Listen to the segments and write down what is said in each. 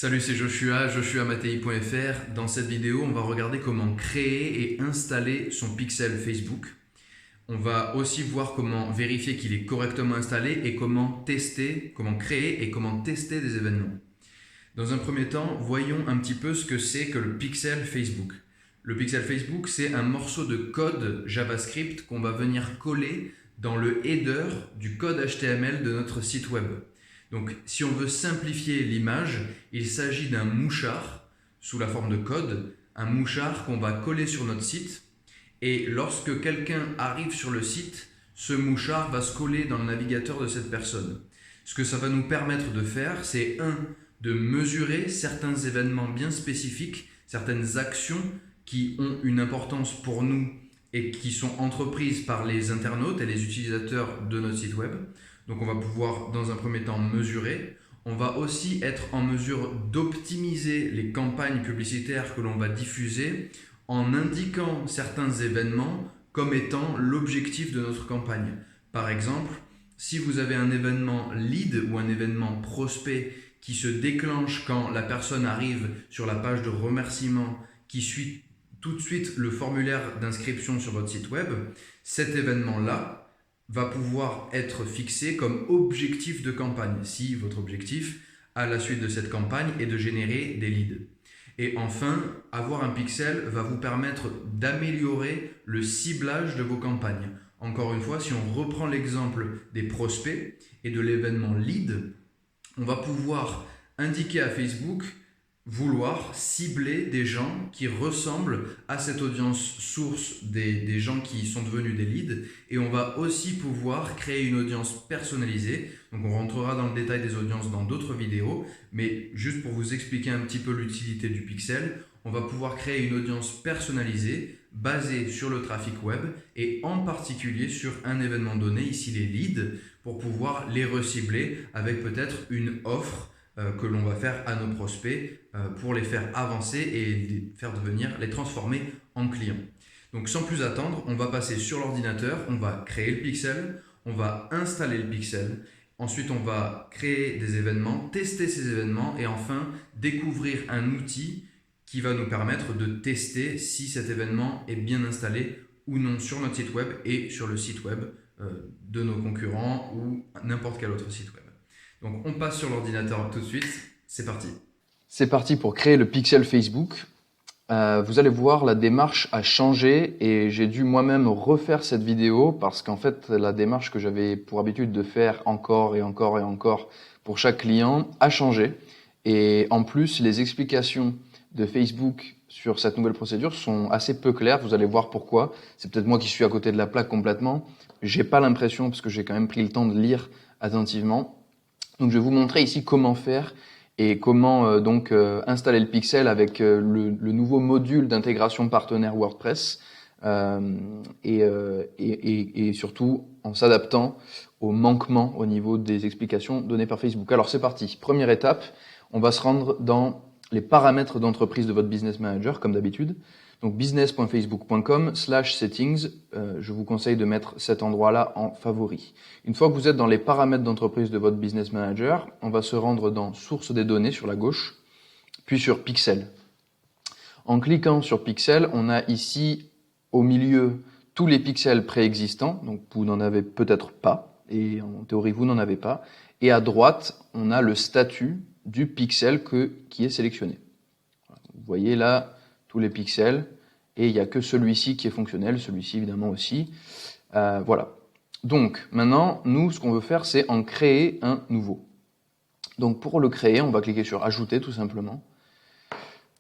Salut, c'est Joshua, joshuamatei.fr. Dans cette vidéo, on va regarder comment créer et installer son pixel Facebook. On va aussi voir comment vérifier qu'il est correctement installé et comment tester, comment créer et comment tester des événements. Dans un premier temps, voyons un petit peu ce que c'est que le pixel Facebook. Le pixel Facebook, c'est un morceau de code JavaScript qu'on va venir coller dans le header du code HTML de notre site web. Donc, si on veut simplifier l'image, il s'agit d'un mouchard sous la forme de code, un mouchard qu'on va coller sur notre site. Et lorsque quelqu'un arrive sur le site, ce mouchard va se coller dans le navigateur de cette personne. Ce que ça va nous permettre de faire, c'est de mesurer certains événements bien spécifiques, certaines actions qui ont une importance pour nous et qui sont entreprises par les internautes et les utilisateurs de notre site web. Donc on va pouvoir dans un premier temps mesurer. On va aussi être en mesure d'optimiser les campagnes publicitaires que l'on va diffuser en indiquant certains événements comme étant l'objectif de notre campagne. Par exemple, si vous avez un événement lead ou un événement prospect qui se déclenche quand la personne arrive sur la page de remerciement qui suit tout de suite le formulaire d'inscription sur votre site web, cet événement-là va pouvoir être fixé comme objectif de campagne si votre objectif à la suite de cette campagne est de générer des leads. Et enfin, avoir un pixel va vous permettre d'améliorer le ciblage de vos campagnes. Encore une fois, si on reprend l'exemple des prospects et de l'événement lead, on va pouvoir indiquer à Facebook vouloir cibler des gens qui ressemblent à cette audience source des gens qui sont devenus des leads, et on va aussi pouvoir créer une audience personnalisée. Donc on rentrera dans le détail des audiences dans d'autres vidéos, mais juste pour vous expliquer un petit peu l'utilité du pixel, on va pouvoir créer une audience personnalisée basée sur le trafic web et en particulier sur un événement donné, ici les leads, pour pouvoir les recibler avec peut-être une offre que l'on va faire à nos prospects pour les faire avancer et les transformer en clients. Donc sans plus attendre, on va passer sur l'ordinateur, on va créer le pixel, on va installer le pixel, ensuite on va créer des événements, tester ces événements et enfin découvrir un outil qui va nous permettre de tester si cet événement est bien installé ou non sur notre site web et sur le site web de nos concurrents ou n'importe quel autre site web. Donc on passe sur l'ordinateur tout de suite, c'est parti. C'est parti pour créer le pixel Facebook. Vous allez voir, la démarche a changé et j'ai dû moi-même refaire cette vidéo parce qu'en fait, la démarche que j'avais pour habitude de faire encore et encore et encore pour chaque client a changé. Et en plus, les explications de Facebook sur cette nouvelle procédure sont assez peu claires. Vous allez voir pourquoi. C'est peut-être moi qui suis à côté de la plaque complètement. J'ai pas l'impression parce que j'ai quand même pris le temps de lire attentivement. Donc je vais vous montrer ici comment faire et comment installer le pixel avec le nouveau module d'intégration partenaire WordPress et surtout en s'adaptant aux manquements au niveau des explications données par Facebook. Alors c'est parti. Première étape, on va se rendre dans les paramètres d'entreprise de votre business manager comme d'habitude. Donc business.facebook.com/settings, je vous conseille de mettre cet endroit-là en favori. Une fois que vous êtes dans les paramètres d'entreprise de votre business manager, on va se rendre dans source des données sur la gauche, puis sur pixel. En cliquant sur pixel, on a ici au milieu tous les pixels préexistants, donc vous n'en avez peut-être pas, et en théorie vous n'en avez pas. Et à droite, on a le statut du pixel qui est sélectionné. Vous voyez là tous les pixels, et il n'y a que celui-ci qui est fonctionnel, celui-ci évidemment aussi. Voilà. Donc maintenant, nous, ce qu'on veut faire, c'est en créer un nouveau. Donc pour le créer, on va cliquer sur Ajouter tout simplement,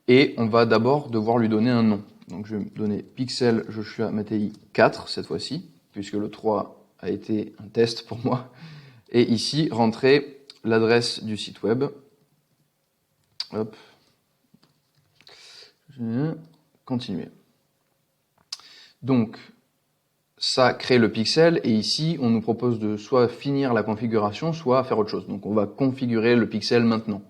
et on va d'abord devoir lui donner un nom. Donc je vais donner Pixel Joshua Matei 4 cette fois-ci, puisque le 3 a été un test pour moi. Et ici, rentrer l'adresse du site web. Hop. Continuer. Donc, ça crée le pixel et ici, on nous propose de soit finir la configuration, soit faire autre chose. Donc, on va configurer le pixel maintenant.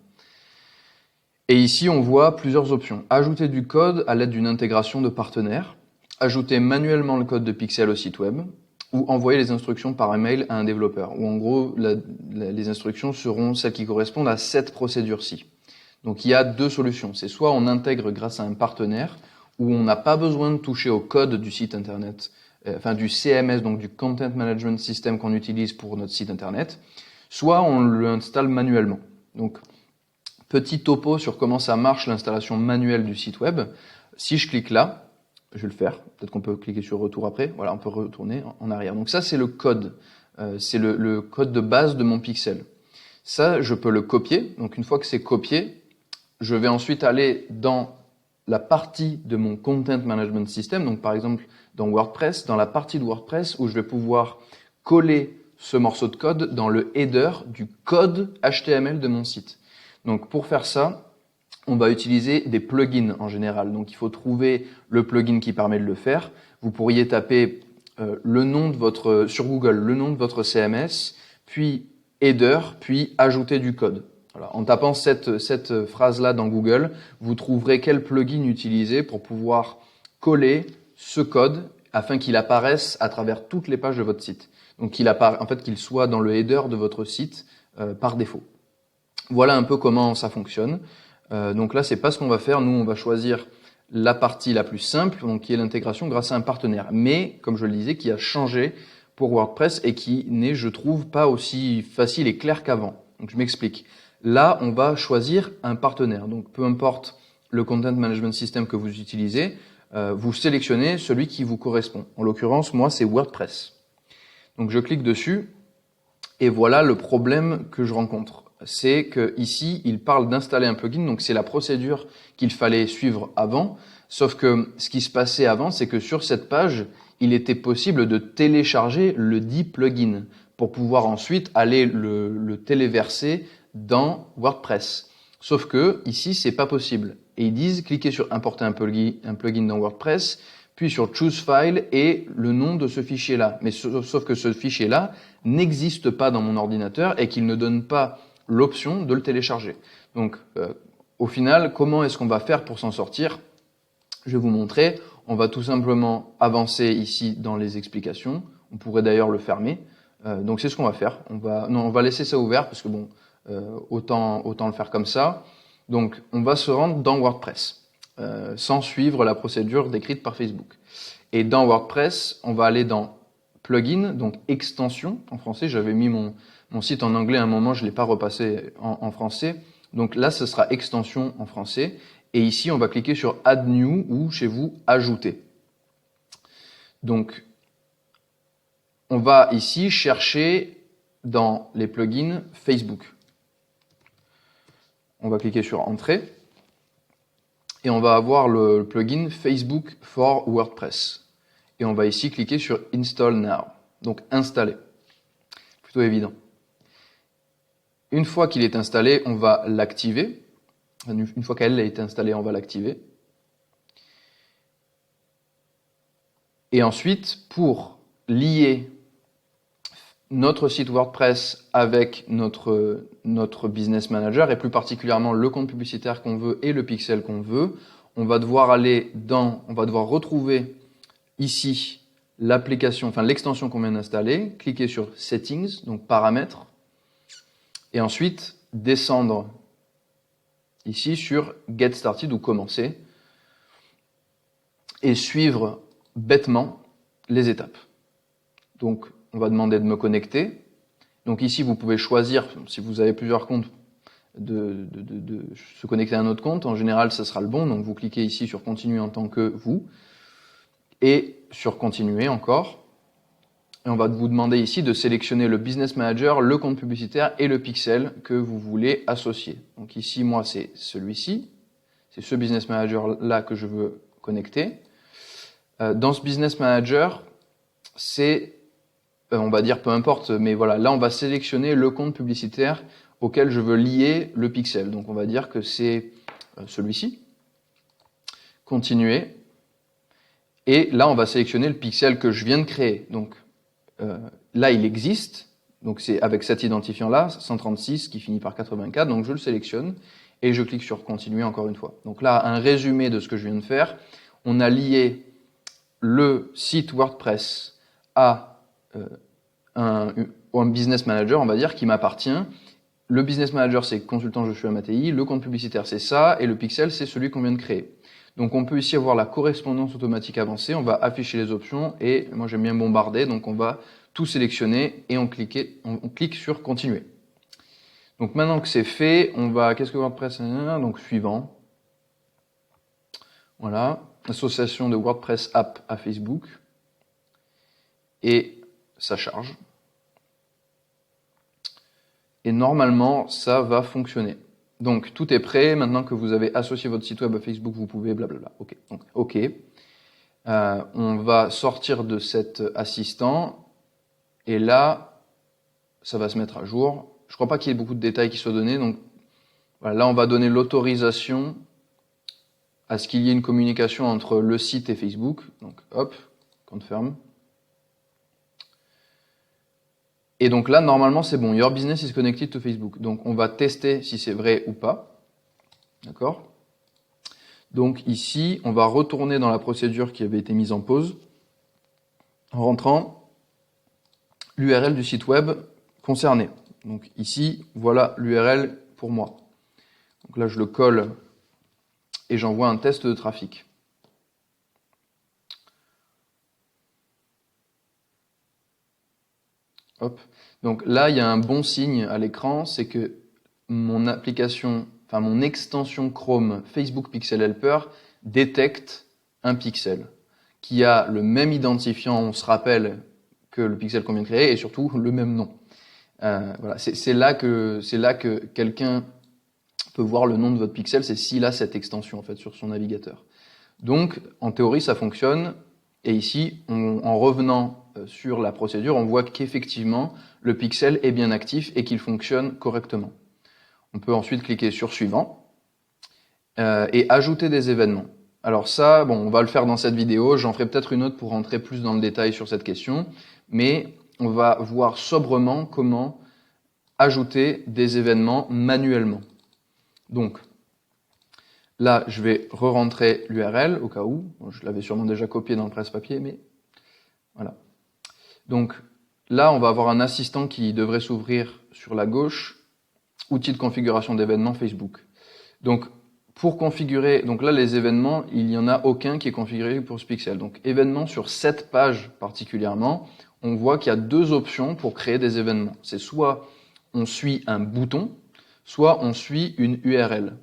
Et ici, on voit plusieurs options. Ajouter du code à l'aide d'une intégration de partenaire, ajouter manuellement le code de pixel au site web, ou envoyer les instructions par email à un développeur. Ou en gros, les instructions seront celles qui correspondent à cette procédure-ci. Donc il y a deux solutions. C'est soit on intègre grâce à un partenaire où on n'a pas besoin de toucher au code du site internet, du CMS, donc du Content Management System qu'on utilise pour notre site internet, soit on l'installe manuellement. Donc petit topo sur comment ça marche l'installation manuelle du site web. Si je clique là, je vais le faire, peut-être qu'on peut cliquer sur retour après, voilà, on peut retourner en arrière. Donc ça c'est le code, c'est le code de base de mon pixel. Ça je peux le copier, donc une fois que c'est copié, je vais ensuite aller dans la partie de mon Content Management System, donc par exemple dans WordPress, dans la partie de WordPress où je vais pouvoir coller ce morceau de code dans le header du code HTML de mon site. Donc pour faire ça, on va utiliser des plugins en général. Donc il faut trouver le plugin qui permet de le faire. Vous pourriez taper le nom de votre sur Google, le nom de votre CMS, puis header, puis ajouter du code. Voilà. En tapant cette phrase-là dans Google, vous trouverez quel plugin utiliser pour pouvoir coller ce code afin qu'il apparaisse à travers toutes les pages de votre site. Donc qu'il soit dans le header de votre site par défaut. Voilà un peu comment ça fonctionne. Donc là, c'est pas ce qu'on va faire. Nous, on va choisir la partie la plus simple, donc qui est l'intégration grâce à un partenaire. Mais, comme je le disais, qui a changé pour WordPress et qui n'est, je trouve, pas aussi facile et clair qu'avant. Donc je m'explique. Là, on va choisir un partenaire. Donc peu importe le Content Management System que vous utilisez, vous sélectionnez celui qui vous correspond. En l'occurrence, moi, c'est WordPress. Donc je clique dessus et voilà le problème que je rencontre. C'est que ici, il parle d'installer un plugin, donc c'est la procédure qu'il fallait suivre avant. Sauf que ce qui se passait avant, c'est que sur cette page, il était possible de télécharger le dit plugin pour pouvoir ensuite aller le téléverser dans WordPress. Sauf que ici, c'est pas possible. Et ils disent cliquez sur importer un plugin dans WordPress, puis sur Choose File et le nom de ce fichier-là. Mais sauf que ce fichier-là n'existe pas dans mon ordinateur et qu'il ne donne pas l'option de le télécharger. Donc, au final, comment est-ce qu'on va faire pour s'en sortir? Je vais vous montrer. On va tout simplement avancer ici dans les explications. On pourrait d'ailleurs le fermer. Donc, c'est ce qu'on va faire. On va laisser ça ouvert parce que bon, autant le faire comme ça. Donc, on va se rendre dans WordPress sans suivre la procédure décrite par Facebook. Et dans WordPress, on va aller dans Plugin, donc extension en français. J'avais mis mon site en anglais à un moment, je ne l'ai pas repassé en français. Donc là, ce sera extension en français. Et ici, on va cliquer sur Add New ou chez vous, Ajouter. Donc, on va ici chercher dans les plugins Facebook. On va cliquer sur Entrée. Et on va avoir le plugin Facebook for WordPress. Et on va ici cliquer sur Install Now. Donc, installer. Plutôt évident. Une fois qu'il est installé, on va l'activer. Une fois qu'elle a été installée, on va l'activer. Et ensuite, pour lier notre site WordPress avec notre Business Manager, et plus particulièrement le compte publicitaire qu'on veut et le pixel qu'on veut, on va devoir retrouver ici l'application, l'extension qu'on vient d'installer, cliquer sur Settings, donc Paramètres, et ensuite descendre ici sur Get Started ou Commencer et suivre bêtement les étapes. Donc, on va demander de me connecter. Donc ici, vous pouvez choisir, si vous avez plusieurs comptes, de se connecter à un autre compte. En général, ce sera le bon. Donc, vous cliquez ici sur Continuer en tant que vous et sur Continuer encore. Et on va vous demander ici de sélectionner le Business Manager, le compte publicitaire et le pixel que vous voulez associer. Donc ici, moi, c'est celui-ci. C'est ce Business Manager-là que je veux connecter. Dans ce Business Manager, c'est, on va dire peu importe, mais voilà, là, on va sélectionner le compte publicitaire auquel je veux lier le pixel. Donc on va dire que c'est celui-ci. Continuer. Et là, on va sélectionner le pixel que je viens de créer. Donc là, il existe. Donc c'est avec cet identifiant-là, 136 qui finit par 84. Donc je le sélectionne et je clique sur Continuer encore une fois. Donc là, un résumé de ce que je viens de faire. On a lié le site WordPress à un Business Manager, on va dire, qui m'appartient. le business manager, c'est consultant je suis à Mattei, le compte publicitaire, c'est ça, et le pixel, c'est celui qu'on vient de créer. Donc on peut ici avoir la correspondance automatique avancée, on va afficher les options, et moi j'aime bien bombarder, donc on va tout sélectionner, et on clique sur continuer. Donc maintenant que c'est fait, on va, qu'est-ce que WordPress, donc suivant. Voilà, association de WordPress app à Facebook, et ça charge. Et normalement, ça va fonctionner. Donc, tout est prêt. Maintenant que vous avez associé votre site web à Facebook, vous pouvez blablabla. OK. Donc, OK. On va sortir de cet assistant. Et là, ça va se mettre à jour. Je ne crois pas qu'il y ait beaucoup de détails qui soient donnés. Donc, voilà, là, on va donner l'autorisation à ce qu'il y ait une communication entre le site et Facebook. Donc, hop, confirm. Et donc là, normalement, c'est bon. Your business is connected to Facebook. Donc, on va tester si c'est vrai ou pas. D'accord? Donc ici, on va retourner dans la procédure qui avait été mise en pause en rentrant l'URL du site web concerné. Donc ici, voilà l'URL pour moi. Donc là, je le colle et j'envoie un test de trafic. Hop. Donc là, il y a un bon signe à l'écran, c'est que mon application, enfin mon extension Chrome Facebook Pixel Helper détecte un pixel qui a le même identifiant, on se rappelle, que le pixel qu'on vient de créer et surtout le même nom. Voilà, c'est là que quelqu'un peut voir le nom de votre pixel, c'est s'il a cette extension en fait sur son navigateur. Donc en théorie ça fonctionne et ici en revenant sur la procédure, on voit qu'effectivement le pixel est bien actif et qu'il fonctionne correctement. On peut ensuite cliquer sur suivant et ajouter des événements. Alors ça, bon, on va le faire dans cette vidéo, j'en ferai peut-être une autre pour rentrer plus dans le détail sur cette question, mais on va voir sobrement comment ajouter des événements manuellement. Donc, là, je vais re-rentrer l'URL au cas où, bon, je l'avais sûrement déjà copié dans le presse-papier, mais voilà. Donc là, on va avoir un assistant qui devrait s'ouvrir sur la gauche, outils de configuration d'événements Facebook. Donc, pour configurer, donc là, les événements, il n'y en a aucun qui est configuré pour ce pixel. Donc, événements sur cette page particulièrement, on voit qu'il y a deux options pour créer des événements. C'est soit on suit un bouton, soit on suit une URL.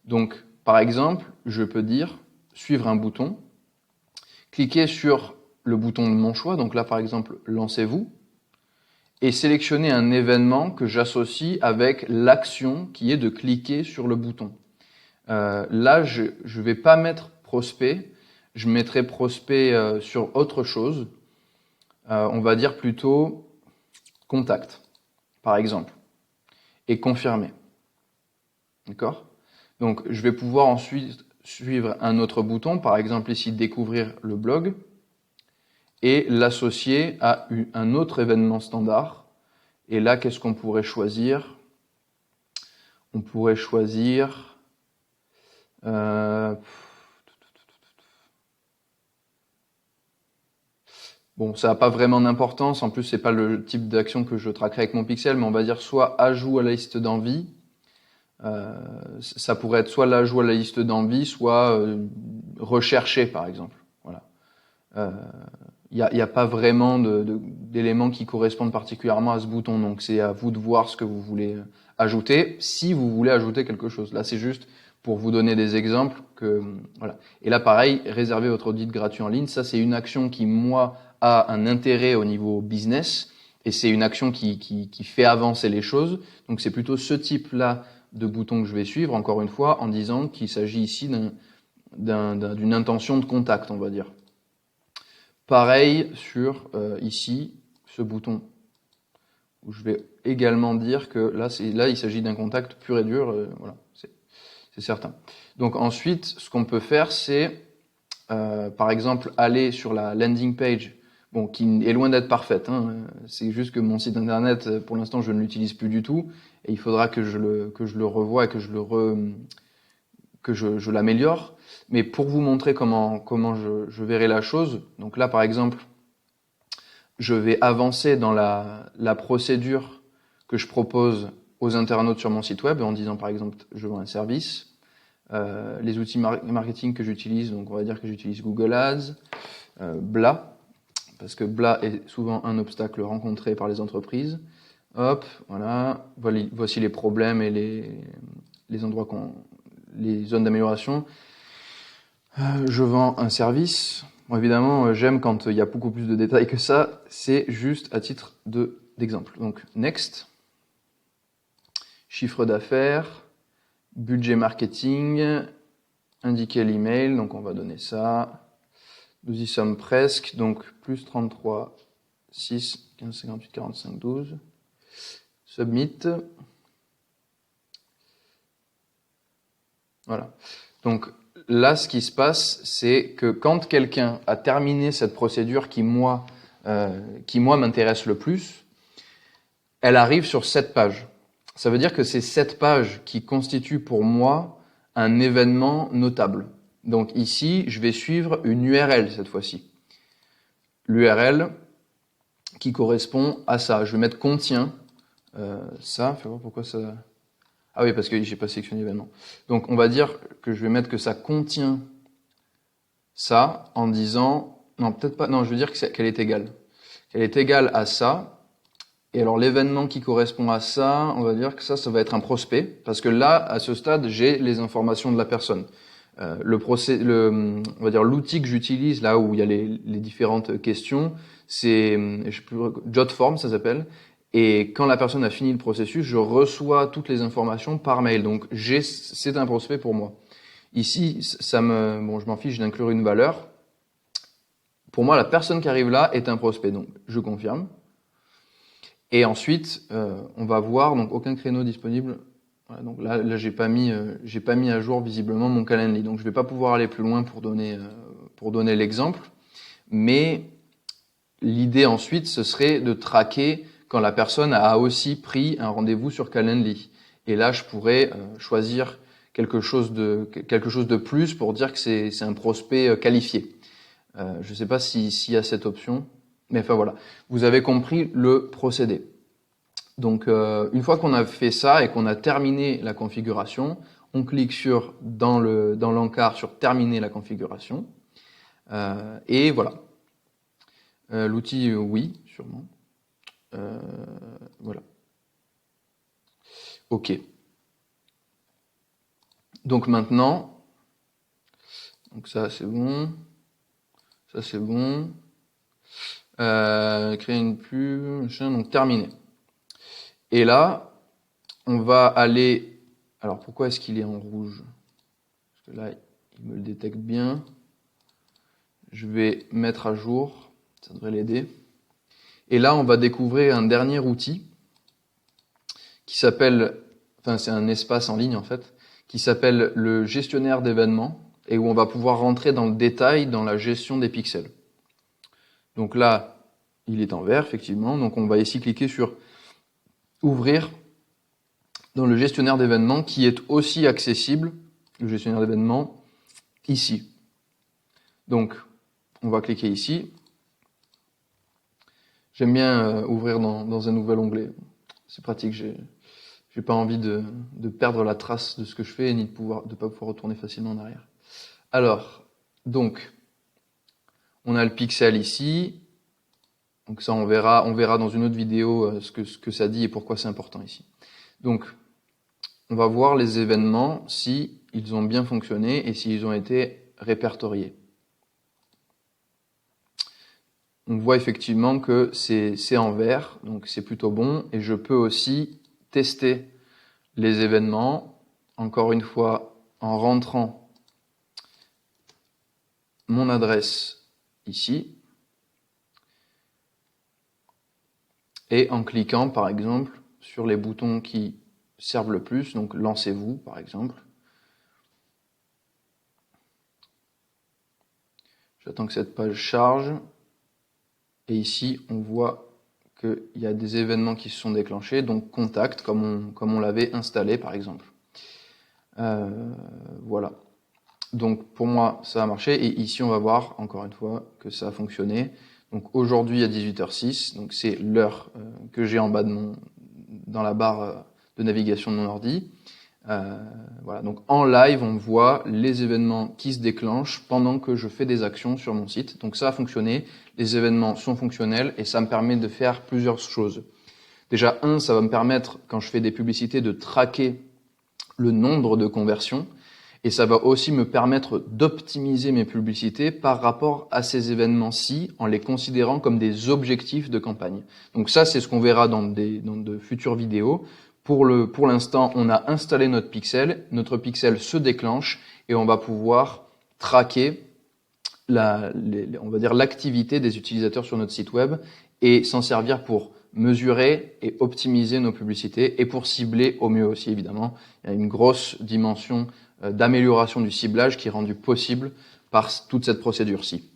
Donc, par exemple, je peux dire suivre un bouton, cliquer sur le bouton de mon choix, donc là, par exemple, lancez-vous, et sélectionner un événement que j'associe avec l'action qui est de cliquer sur le bouton. Là, je ne vais pas mettre prospect, je mettrai prospect sur autre chose. On va dire plutôt contact, par exemple, et confirmer. D'accord? Donc, je vais pouvoir ensuite suivre un autre bouton, par exemple ici, découvrir le blog, et l'associer à un autre événement standard. Et là, qu'est-ce qu'on pourrait choisir? On pourrait choisir... Bon, ça n'a pas vraiment d'importance. En plus, c'est pas le type d'action que je traquerai avec mon pixel, mais on va dire soit ajout à la liste d'envie. Ça pourrait être soit l'ajout à la liste d'envie, soit rechercher, par exemple. Voilà. Il n'y a pas vraiment d'éléments qui correspondent particulièrement à ce bouton. Donc, c'est à vous de voir ce que vous voulez ajouter, si vous voulez ajouter quelque chose. Là, c'est juste pour vous donner des exemples. Voilà. Et là, pareil, réserver votre audit gratuit en ligne. Ça, c'est une action qui, moi, a un intérêt au niveau business. Et c'est une action qui fait avancer les choses. Donc, c'est plutôt ce type-là de bouton que je vais suivre, encore une fois, en disant qu'il s'agit ici d'une intention de contact, on va dire. Pareil sur ici, ce bouton, où je vais également dire que là il s'agit d'un contact pur et dur, voilà, c'est certain. Donc ensuite, ce qu'on peut faire, c'est par exemple aller sur la landing page, bon, qui est loin d'être parfaite, hein, c'est juste que mon site internet, pour l'instant, je ne l'utilise plus du tout, et il faudra que je le revoie et que je l'améliore. Mais pour vous montrer comment je verrai la chose, donc là par exemple, je vais avancer dans la procédure que je propose aux internautes sur mon site web en disant par exemple je vends un service. Les outils marketing que j'utilise, donc on va dire que j'utilise Google Ads, Bla, parce que Bla est souvent un obstacle rencontré par les entreprises. Hop, voilà, voici les problèmes et les endroits les zones d'amélioration. Je vends un service. Bon, évidemment, j'aime quand il y a beaucoup plus de détails que ça. C'est juste à titre d'exemple. Donc, next. Chiffre d'affaires. Budget marketing. Indiquer l'email. Donc, on va donner ça. Nous y sommes presque. Donc, plus 33, 6, 15, 58, 45, 12. Submit. Voilà. Donc, là, ce qui se passe, c'est que quand quelqu'un a terminé cette procédure qui, moi, m'intéresse le plus, elle arrive sur cette page. Ça veut dire que c'est cette page qui constitue pour moi un événement notable. Donc ici, je vais suivre une URL cette fois-ci. L'URL qui correspond à ça. Je vais mettre contient ça. Fais voir pourquoi ça... Ah oui, parce que j'ai pas sélectionné l'événement. Donc on va dire que je vais mettre que ça contient ça en disant... Non, peut-être pas. Non, je veux dire qu'elle est égale. Qu'elle est égale à ça. Et alors l'événement qui correspond à ça, on va dire que ça va être un prospect. Parce que là, à ce stade, j'ai les informations de la personne. On va dire l'outil que j'utilise là où il y a les différentes questions, c'est Jotform, ça s'appelle. Et quand la personne a fini le processus, je reçois toutes les informations par mail. Donc c'est un prospect pour moi. Ici, je m'en fiche d'inclure une valeur. Pour moi, la personne qui arrive là est un prospect. Donc je confirme. Et ensuite, on va voir donc aucun créneau disponible. Voilà, donc là j'ai pas mis à jour visiblement mon calendrier. Donc je vais pas pouvoir aller plus loin pour donner l'exemple. Mais l'idée ensuite, ce serait de traquer quand la personne a aussi pris un rendez-vous sur Calendly. Et là, je pourrais choisir quelque chose de plus pour dire que c'est un prospect qualifié. Je ne sais pas s'il y a cette option, mais enfin voilà. Vous avez compris le procédé. Donc, une fois qu'on a fait ça et qu'on a terminé la configuration, on clique dans l'encart sur terminer la configuration. Et voilà. L'outil, oui, sûrement. Voilà. OK. Donc maintenant, donc ça c'est bon. Ça c'est bon. Créer une pub, machin, donc terminé. Et là, on va aller... Alors pourquoi est-ce qu'il est en rouge? Parce que là, il me le détecte bien. Je vais mettre à jour, ça devrait l'aider. Et là, on va découvrir un dernier outil qui s'appelle, enfin c'est un espace en ligne en fait, qui s'appelle le gestionnaire d'événements et où on va pouvoir rentrer dans le détail dans la gestion des pixels. Donc là, il est en vert effectivement, donc on va ici cliquer sur ouvrir dans le gestionnaire d'événements qui est aussi accessible, le gestionnaire d'événements, ici. Donc, on va cliquer ici. J'aime bien ouvrir dans un nouvel onglet. C'est pratique, j'ai pas envie de perdre la trace de ce que je fais ni de pas pouvoir retourner facilement en arrière. Alors, donc, on a le pixel ici. Donc ça, on verra dans une autre vidéo ce que ça dit et pourquoi c'est important ici. Donc, on va voir les événements si ils ont bien fonctionné et s'ils ont été répertoriés. On voit effectivement que c'est en vert, donc c'est plutôt bon. Et je peux aussi tester les événements, encore une fois, en rentrant mon adresse ici. Et en cliquant, par exemple, sur les boutons qui servent le plus, donc lancez-vous, par exemple. J'attends que cette page charge. Et ici, on voit qu'il y a des événements qui se sont déclenchés, donc contact, comme on l'avait installé, par exemple. Voilà. Donc, pour moi, ça a marché. Et ici, on va voir, encore une fois, que ça a fonctionné. Donc, aujourd'hui, à 18h06, donc c'est l'heure que j'ai en bas dans la barre de navigation de mon ordi. Voilà, donc en live, on voit les événements qui se déclenchent pendant que je fais des actions sur mon site. Donc ça a fonctionné, les événements sont fonctionnels et ça me permet de faire plusieurs choses. Déjà, ça va me permettre, quand je fais des publicités, de traquer le nombre de conversions et ça va aussi me permettre d'optimiser mes publicités par rapport à ces événements-ci en les considérant comme des objectifs de campagne. Donc ça, c'est ce qu'on verra dans de futures vidéos. Pour l'instant, on a installé notre pixel se déclenche et on va pouvoir traquer on va dire l'activité des utilisateurs sur notre site web et s'en servir pour mesurer et optimiser nos publicités et pour cibler au mieux aussi, évidemment. Il y a une grosse dimension d'amélioration du ciblage qui est rendue possible par toute cette procédure-ci.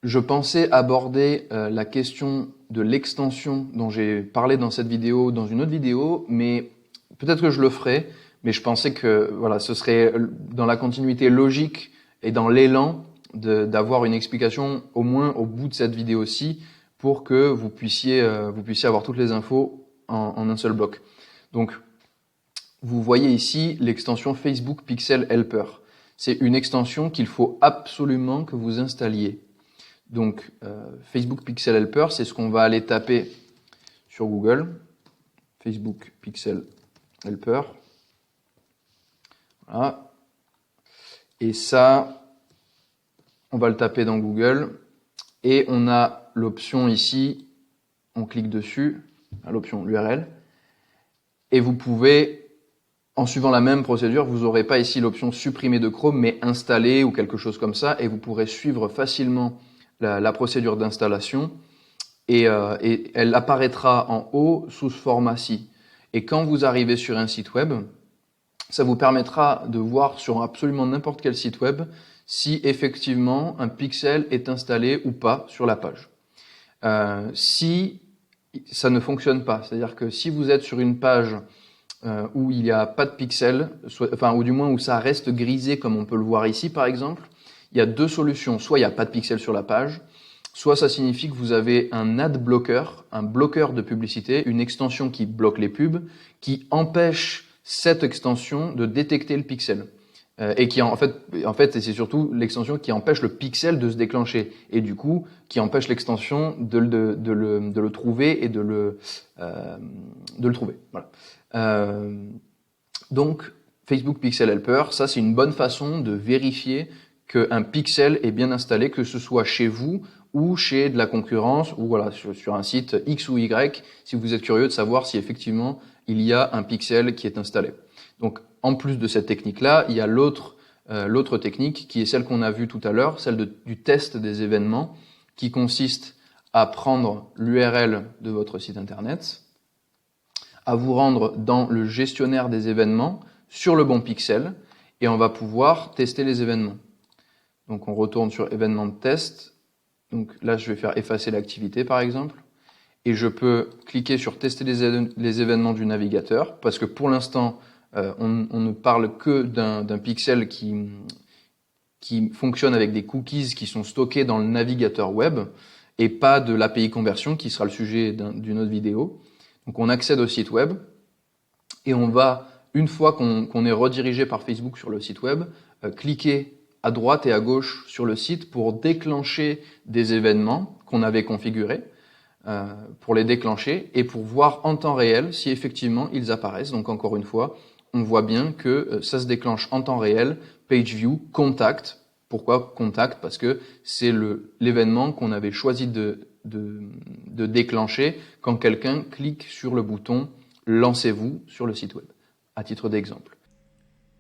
Je pensais aborder la question de l'extension dont j'ai parlé dans cette vidéo, dans une autre vidéo, mais peut-être que je le ferai, mais je pensais que voilà, ce serait dans la continuité logique et dans l'élan d'avoir une explication au moins au bout de cette vidéo-ci pour que vous puissiez avoir toutes les infos en un seul bloc. Donc, vous voyez ici l'extension Facebook Pixel Helper. C'est une extension qu'il faut absolument que vous installiez. Donc, Facebook Pixel Helper, c'est ce qu'on va aller taper sur Google. Facebook Pixel Helper. Voilà. Et ça, on va le taper dans Google. Et on a l'option ici, on clique dessus, l'option l'URL. Et vous pouvez, en suivant la même procédure, vous n'aurez pas ici l'option supprimer de Chrome, mais installer ou quelque chose comme ça. Et vous pourrez suivre facilement la procédure d'installation et elle apparaîtra en haut sous ce format-ci. Et quand vous arrivez sur un site web, ça vous permettra de voir sur absolument n'importe quel site web si effectivement un pixel est installé ou pas sur la page. Si ça ne fonctionne pas, c'est-à-dire que si vous êtes sur une page où il n'y a pas de pixel, ou du moins où ça reste grisé comme on peut le voir ici par exemple, il y a deux solutions. Soit il n'y a pas de pixel sur la page, soit ça signifie que vous avez un ad blocker, un bloqueur de publicité, une extension qui bloque les pubs, qui empêche cette extension de détecter le pixel. Et qui en fait, c'est surtout l'extension qui empêche le pixel de se déclencher et du coup qui empêche l'extension de le trouver et de le trouver. Voilà. Donc Facebook Pixel Helper, ça c'est une bonne façon de vérifier qu'un pixel est bien installé, que ce soit chez vous ou chez de la concurrence ou voilà sur un site X ou Y, si vous êtes curieux de savoir si effectivement il y a un pixel qui est installé. Donc en plus de cette technique-là, il y a l'autre technique qui est celle qu'on a vue tout à l'heure, celle du test des événements, qui consiste à prendre l'URL de votre site internet, à vous rendre dans le gestionnaire des événements sur le bon pixel et on va pouvoir tester les événements. Donc on retourne sur événements de test. Donc là, je vais faire effacer l'activité par exemple. Et je peux cliquer sur tester les événements du navigateur parce que pour l'instant, on ne parle que d'un pixel qui fonctionne avec des cookies qui sont stockés dans le navigateur web et pas de l'API conversion qui sera le sujet d'une autre vidéo. Donc on accède au site web et on va, une fois qu'on est redirigé par Facebook sur le site web, cliquer à droite et à gauche sur le site pour déclencher des événements qu'on avait configurés, pour les déclencher et pour voir en temps réel si effectivement ils apparaissent. Donc encore une fois, on voit bien que ça se déclenche en temps réel, page view, contact. Pourquoi contact? Parce que c'est l'événement qu'on avait choisi de déclencher quand quelqu'un clique sur le bouton « Lancez-vous » sur le site web, à titre d'exemple.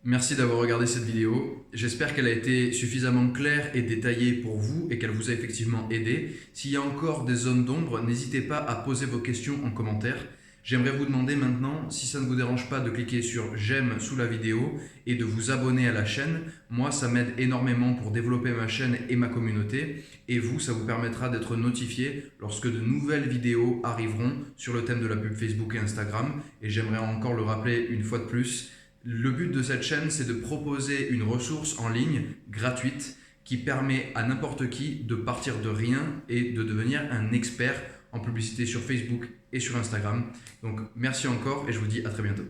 Merci d'avoir regardé cette vidéo. J'espère qu'elle a été suffisamment claire et détaillée pour vous et qu'elle vous a effectivement aidé. S'il y a encore des zones d'ombre, n'hésitez pas à poser vos questions en commentaire. J'aimerais vous demander maintenant, si ça ne vous dérange pas, de cliquer sur j'aime sous la vidéo et de vous abonner à la chaîne. Moi, ça m'aide énormément pour développer ma chaîne et ma communauté. Et vous, ça vous permettra d'être notifié lorsque de nouvelles vidéos arriveront sur le thème de la pub Facebook et Instagram. Et j'aimerais encore le rappeler une fois de plus, le but de cette chaîne, c'est de proposer une ressource en ligne gratuite qui permet à n'importe qui de partir de rien et de devenir un expert en publicité sur Facebook et sur Instagram. Donc merci encore et je vous dis à très bientôt.